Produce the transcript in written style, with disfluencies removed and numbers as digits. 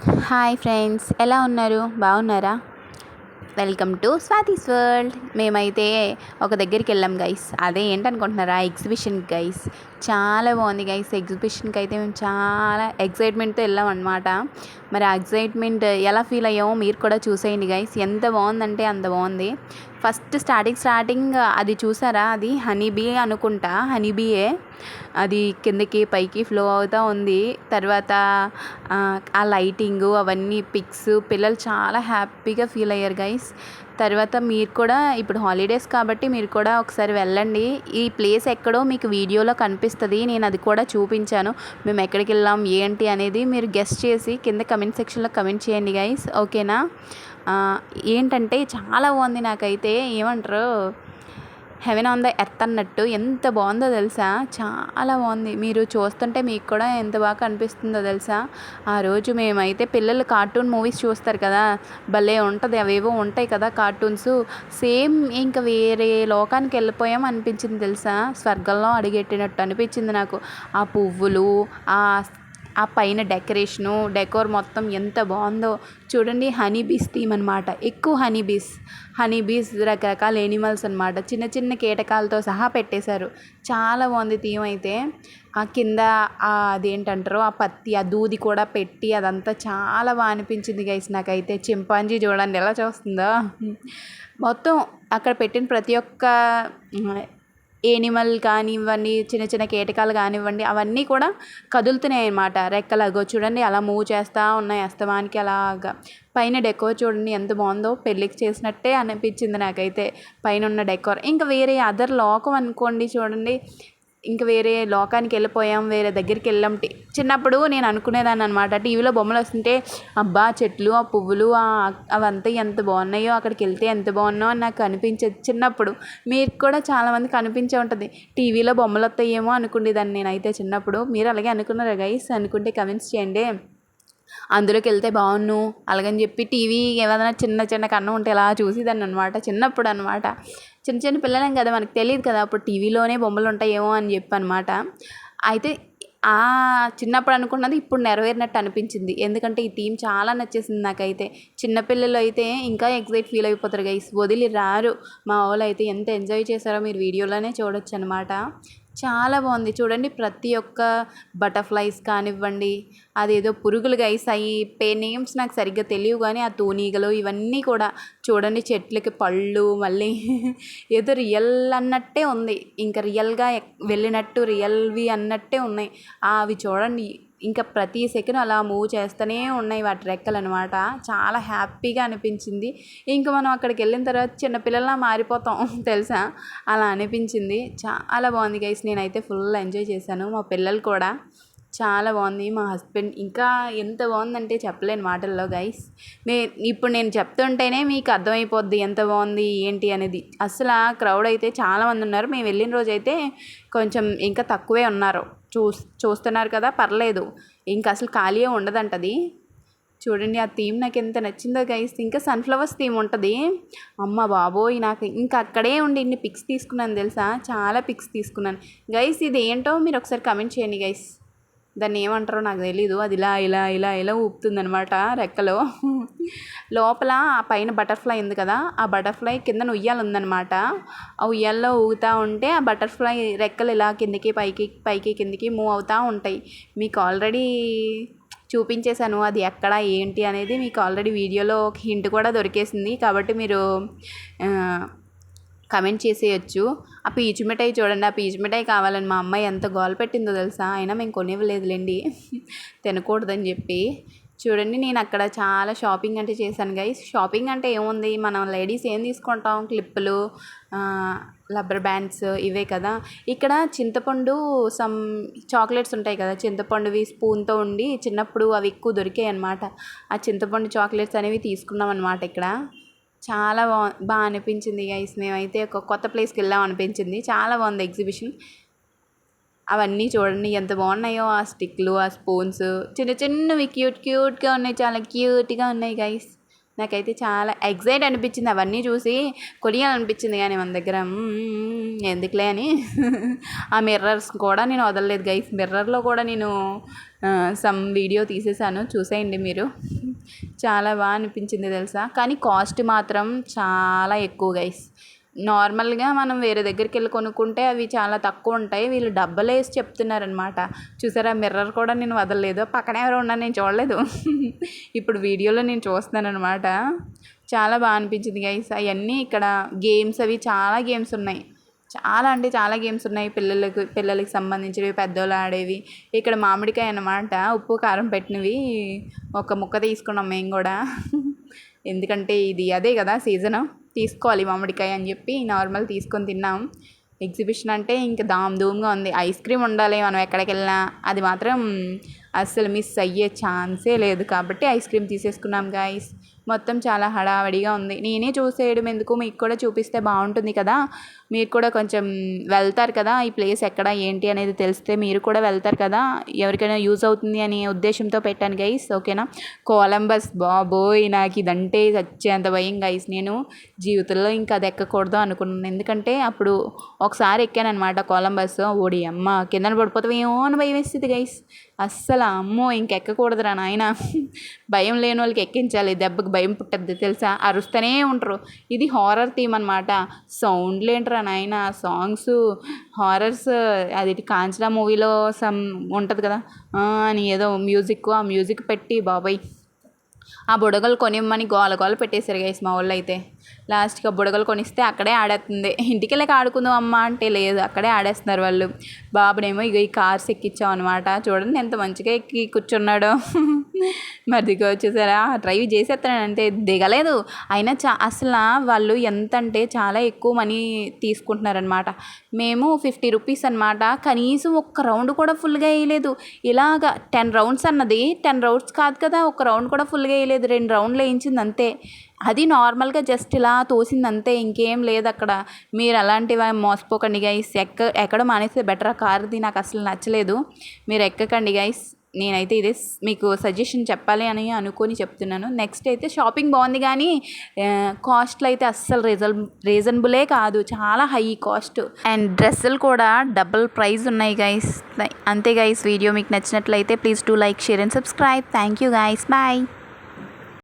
Hi friends, ఎలా ఉన్నారు? బాగున్నారా? Welcome to Swathi's world. మేమైతే ఒక దగ్గరికి వెళ్ళాం గైస్. అదే ఏంటనుకుంటున్నారా? Exhibition guys. చాలా బాగుంది గైస్. ఎగ్జిబిషన్కి అయితే మేము చాలా ఎక్సైట్మెంట్తో వెళ్ళాం అనమాట. మరి ఆ ఎక్సైట్మెంట్ ఎలా ఫీల్ అయ్యామో మీరు కూడా చూసేయండి గైస్. ఎంత బాగుందంటే అంత బాగుంది. ఫస్ట్ స్టార్టింగ్ అది చూసారా? అది హనీబీ అనుకుంటా, హనీబీయే. అది కిందకి పైకి ఫ్లో అవుతూ ఉంది. తర్వాత ఆ లైటింగు అవన్నీ పిక్స్ పిల్లలు చాలా హ్యాపీగా ఫీల్ అయ్యారు గైస్. తర్వాత మీరు కూడా ఇప్పుడు హాలిడేస్ కాబట్టి మీరు కూడా ఒకసారి వెళ్ళండి. ఈ ప్లేస్ ఎక్కడో మీకు వీడియోలో కనిపిస్తుంది. నేను అది కూడా చూపించాను. మేము ఎక్కడికి వెళ్ళాం ఏంటి అనేది మీరు గెస్ట్ చేసి కింద కమెంట్ సెక్షన్లో కమెంట్ చేయండి గైస్. ఓకేనా? ఏంటంటే చాలా బాగుంది. నాకైతే ఏమంటారు, హెవెన్ ఆన్ ద ఎర్త్ అన్నట్టు ఎంత బాగుందో తెలుసా? చాలా బాగుంది. మీరు చూస్తుంటే మీకు కూడా ఎంత బాగా కనిపిస్తుందో తెలుసా? ఆ రోజు మేమైతే పిల్లలు కార్టూన్ మూవీస్ చూస్తారు కదా, భలే ఉంటుంది. అవేవో ఉంటాయి కదా కార్టూన్స్, సేమ్ ఇంకా వేరే లోకానికి వెళ్ళిపోయాం అనిపించింది తెలుసా? స్వర్గంలో అడిగెట్టినట్టు అనిపించింది నాకు. ఆ పువ్వులు, ఆ ఆ పైన డెకోర్ మొత్తం ఎంత బాగుందో చూడండి. హనీబీస్ థీమ్ అనమాట. ఎక్కువ హనీబీస్ రకరకాల ఎనిమల్స్ అనమాట. చిన్న చిన్న కీటకాలతో సహా పెట్టేశారు. చాలా బాగుంది థీమ్ అయితే. ఆ కింద అదేంటంటారు, ఆ పత్తి, ఆ దూది కూడా పెట్టి అదంతా చాలా బాగా అనిపించింది గైస్. నాకైతే చింపాంజీ చూడండి ఎలా చూస్తుందో. మొత్తం అక్కడ పెట్టిన ప్రతి ఒక్క ఏనిమల్ కానివ్వండి, చిన్న చిన్న కీటకాలు కానివ్వండి, అవన్నీ కూడా కదులుతున్నాయి అన్నమాట. రెక్కలాగో చూడండి అలా మూవ్ చేస్తూ ఉన్నాయి అస్తమానికి. అలాగా పైన డెకోర్ చూడండి ఎంత బాగుందో. పెళ్ళికి చేసినట్టే అనిపించింది నాకైతే పైన ఉన్న డెకోర్. ఇంకా వేరే అదర్ లోకం అనుకోండి చూడండి. ఇంక వేరే లోకానికి వెళ్ళిపోయాం, వేరే దగ్గరికి వెళ్ళాం. చిన్నప్పుడు నేను అనుకునేదాన్ని అనమాట, టీవీలో బొమ్మలు వస్తుంటే అబ్బా చెట్లు, ఆ పువ్వులు, అవంతా ఎంత బాగున్నాయో, అక్కడికి వెళ్తే ఎంత బాగున్నాయో అని నాకు అనిపించేది చిన్నప్పుడు. మీకు కూడా చాలామందికి అనిపించే ఉంటుంది. టీవీలో బొమ్మలు వస్తాయేమో అనుకునేదాన్ని నేనైతే చిన్నప్పుడు. మీరు అలాగే అనుకున్నారా గైస్? అనుకుంటే కమెంట్స్ చేయండి. అందులోకి వెళ్తే బాగున్ను అలాగని చెప్పి టీవీ ఏదైనా చిన్న చిన్న కన్నం ఉంటే ఎలా చూసేదాన్ని అనమాట చిన్నప్పుడు అనమాట. చిన్న చిన్న పిల్లలేం కదా, మనకు తెలియదు కదా అప్పుడు టీవీలోనే బొమ్మలు ఉంటాయేమో అని చెప్పి అనమాట. అయితే చిన్నప్పుడు అనుకున్నది ఇప్పుడు నెరవేరినట్టు అనిపించింది. ఎందుకంటే ఈ థీమ్ చాలా నచ్చేసింది నాకైతే. చిన్నపిల్లలు అయితే ఇంకా ఎగ్జైట్ ఫీల్ అయిపోతారు గైస్, వదిలి రారు. మా వాళ్ళు అయితే ఎంత ఎంజాయ్ చేశారో మీరు వీడియోలోనే చూడొచ్చు అనమాట. చాలా బాగుంది చూడండి. ప్రతి ఒక్క బటర్ఫ్లైస్ కానివ్వండి, అదేదో పురుగులు గైస్, అవి నేమ్స్ నాకు సరిగ్గా తెలియవు కానీ ఆ తూనీగలు ఇవన్నీ కూడా చూడండి. చెట్లకి పళ్ళు మళ్ళీ ఏదో రియల్ అన్నట్టే ఉంది. ఇంకా రియల్గా వెళ్ళినట్టు రియల్వి అన్నట్టే ఉన్నాయి అవి చూడండి. ఇంకా ప్రతి సెకండ్ అలా మూవ్ చేస్తూనే ఉన్నాయి వాటి రెక్కలు అనమాట. చాలా హ్యాపీగా అనిపించింది. ఇంకా మనం అక్కడికి వెళ్ళిన తర్వాత చిన్నపిల్లలా మారిపోతాం తెలుసా? అలా అనిపించింది. చాలా బాగుంది గైస్. నేనైతే ఫుల్ ఎంజాయ్ చేశాను, మా పిల్లలు కూడా. చాలా బాగుంది. మా హస్బెండ్ ఇంకా ఎంత బాగుందంటే చెప్పలేను మాటల్లో గైస్. ఇప్పుడు నేను చెప్తుంటేనే మీకు అర్థమైపోద్ది ఎంత బాగుంది ఏంటి అనేది. అసలు ఆ క్రౌడ్ అయితే చాలామంది ఉన్నారు. మేము వెళ్ళిన రోజు అయితే కొంచెం ఇంకా తక్కువే ఉన్నారు. చూస్తున్నారు కదా, పర్లేదు. ఇంకా అసలు ఖాళీ ఉండదంటది. చూడండి ఆ థీమ్ నాకు ఎంత నచ్చిందో గైస్. ఇంకా సన్ఫ్లవర్స్ థీమ్ ఉంటుంది. అమ్మ బాబోయ్, నాకు ఇంకా అక్కడే ఉండి ఇన్ని పిక్స్ తీసుకున్నాను తెలుసా? చాలా పిక్స్ తీసుకున్నాను గైస్. ఇది ఏంటో మీరు ఒకసారి కమెంట్ చేయండి గైస్. దాన్ని ఏమంటారో నాకు తెలీదు. అది ఇలా ఇలా ఇలా ఇలా ఊపుతుందనమాట రెక్కలో. లోపల ఆ పైన బటర్ఫ్లై ఉంది కదా, ఆ బటర్ఫ్లై కింద ఉయ్యాల ఉందనమాట. ఆ ఉయ్యాల్లో ఊగుతూ ఉంటే ఆ బటర్ఫ్లై రెక్కలు ఇలా కిందకి పైకి పైకి కిందకి మూవ్ అవుతూ ఉంటాయి. మీకు ఆల్రెడీ చూపించేశాను అది ఎక్కడ ఏంటి అనేది. మీకు ఆల్రెడీ వీడియోలో ఒక హింట్ కూడా దొరికేసింది కాబట్టి మీరు కమెంట్ చేసేయచ్చు. ఆ పీచు మిఠాయి చూడండి. ఆ పీచు మిఠాయి కావాలని మా అమ్మాయి ఎంత గోల పెట్టిందో తెలుసా? అయినా మేము కొనివ్వలేదులేండి తినకూడదని చెప్పి. చూడండి నేను అక్కడ చాలా షాపింగ్ అంటే చేశాను గైస్. షాపింగ్ అంటే ఏముంది, మనం లేడీస్ ఏం తీసుకుంటాం, క్లిప్పులు, రబ్బర్ బ్యాండ్స్ ఇవే కదా. ఇక్కడ చింతపండు సమ్ చాక్లెట్స్ ఉంటాయి కదా, చింతపండువి స్పూన్తో ఉండి చిన్నప్పుడు అవి ఎక్కువ దొరికాయి అనమాట. ఆ చింతపండు చాక్లెట్స్ అనేవి తీసుకున్నాం అనమాట ఇక్కడ. చాలా బాగా అనిపించింది గైస్. మేమైతే ఒక కొత్త ప్లేస్కి వెళ్ళాం అనిపించింది. చాలా బాగుంది ఎగ్జిబిషన్. అవన్నీ చూడండి ఎంత బాగున్నాయో. ఆ స్టిక్లు, ఆ స్పూన్స్ చిన్న చిన్నవి క్యూట్గా ఉన్నాయి. చాలా క్యూట్గా ఉన్నాయి గైస్. నాకైతే చాలా ఎక్సైట్ అనిపించింది అవన్నీ చూసి కొనియాలనిపించింది కానీ మన దగ్గర ఎందుకులే అని ఆ మిర్రర్స్ కూడా నేను వదలలేదు గైస్. మిర్రర్లో కూడా నేను సమ్ వీడియో తీసేసాను, చూసేయండి మీరు. చాలా బాగా అనిపించింది తెలుసా. కానీ కాస్ట్ మాత్రం చాలా ఎక్కువ గైస్. నార్మల్గా మనం వేరే దగ్గరికి వెళ్ళి కొనుక్కుంటే అవి చాలా తక్కువ ఉంటాయి, వీళ్ళు డబ్బలు వేసి చెప్తున్నారనమాట. చూసారా మిర్రర్ కూడా నేను వదలలేదు, పక్కనే ఎవరో ఉన్నారు నేను చూడలేదు. ఇప్పుడు వీడియోలో నేను చూస్తున్నాను అనమాట. చాలా బాగా అనిపించింది గైస్. అవన్నీ ఇక్కడ గేమ్స్ అవి చాలా గేమ్స్ ఉన్నాయి, చాలా అంటే చాలా గేమ్స్ ఉన్నాయి. పిల్లలకి సంబంధించినవి, పెద్దోళ్ళు ఆడేవి. ఇక్కడ మామిడికాయ అన్నమాట, ఉప్పు కారం పెట్టినవి ఒక ముక్క తీసుకున్నాం మేము కూడా. ఎందుకంటే ఇది అదే కదా సీజను, తీసుకోవాలి మామిడికాయ అని చెప్పి నార్మల్ తీసుకొని తిన్నాం. ఎగ్జిబిషన్ అంటే ఇంకా ధూమ్గా ఉంది. ఐస్ క్రీమ్ ఉండాలి మనం ఎక్కడికి వెళ్ళినా, అది మాత్రం అస్సలు మిస్ అయ్యే ఛాన్సే లేదు. కాబట్టి ఐస్ క్రీమ్ తీసేసుకున్నాం గైస్. మొత్తం చాలా హడావడిగా ఉంది. నేనే చూసేయడం ఎందుకు, మీకు కూడా చూపిస్తే బాగుంటుంది కదా. మీరు కూడా కొంచెం వెళ్తారు కదా, ఈ ప్లేస్ ఎక్కడ ఏంటి అనేది తెలిస్తే మీరు కూడా వెళ్తారు కదా, ఎవరికైనా యూజ్ అవుతుంది అనే ఉద్దేశంతో పెట్టాను గైస్. ఓకేనా. కొలంబస్ బాబోయ్, నాకు ఇదంటే చచ్చేంత భయం గైస్. నేను జీవితంలో ఇంకా అది ఎక్కకూడదు అనుకున్నాను. ఎందుకంటే అప్పుడు ఒకసారి ఎక్కాను అనమాట కొలంబస్. ఓడి అమ్మ, కిందన పడిపోతావేమో అని భయం వేస్తుంది గైస్. అస్సలు అమ్మో ఇంకెక్కకూడదురా నాయన. భయం లేని వాళ్ళకి ఎక్కించాలి, దెబ్బకి భయం పుట్టద్ది తెలుసా, అరుస్తూనే ఉంటారు. ఇది హారర్ థీమ్ అనమాట. సౌండ్లు ఏంట్రా నాయన, సాంగ్స్ హారర్స్. అది కాంచనా మూవీలో సమ్ ఉంటుంది కదా అని ఏదో మ్యూజిక్, ఆ మ్యూజిక్ పెట్టి బాబాయ్ ఆ బుడగలు కొనిమ్మని గోల గోల పెట్టేశారు గైస్ మా వాళ్ళు. అయితే లాస్ట్గా బుడగలు కొనిస్తే అక్కడే ఆడేస్తుంది. ఇంటికి వెళ్ళాక ఆడుకుందాం అమ్మ అంటే లేదు, అక్కడే ఆడేస్తున్నారు వాళ్ళు. బాబునేమో ఇక ఈ కార్స్ ఎక్కించాం అనమాట. చూడండి ఎంత మంచిగా ఎక్కి కూర్చున్నాడో. మరి దిగ వచ్చేసారా, డ్రైవ్ చేసేస్తానంటే దిగలేదు. అయినా అసలు వాళ్ళు ఎంత అంటే చాలా ఎక్కువ మనీ తీసుకుంటున్నారనమాట. మేము 50 రూపీస్ అనమాట. కనీసం ఒక్క రౌండ్ కూడా ఫుల్గా వేయలేదు. ఇలాగ 10 రౌండ్స్ అన్నది, 10 రౌండ్స్ కాదు కదా, ఒక రౌండ్ కూడా ఫుల్గా వేయలేదు. 2 రౌండ్లు వేయించింది అంతే. అది నార్మల్గా జస్ట్ ఇలా తోసింది అంతే, ఇంకేం లేదు అక్కడ. మీరు అలాంటివి మోసపోకండి గైస్. ఎక్కడో మానేస్తే బెటర్. ఆ కార్ది నాకు అసలు నచ్చలేదు, మీరు ఎక్కకండి గైస్. నేనైతే ఇదే మీకు సజెషన్ చెప్పాలి అని అనుకొని చెప్తున్నాను. నెక్స్ట్ అయితే షాపింగ్ బాగుంది కానీ కాస్ట్లు అయితే అస్సలు రీజనబులే కాదు, చాలా హై కాస్ట్. అండ్ డ్రెస్సులు కూడా డబుల్ ప్రైస్ ఉన్నాయి గైస్. అంతే గైస్. వీడియో మీకు నచ్చినట్లయితే please do like, share and subscribe. Thank you guys. Bye.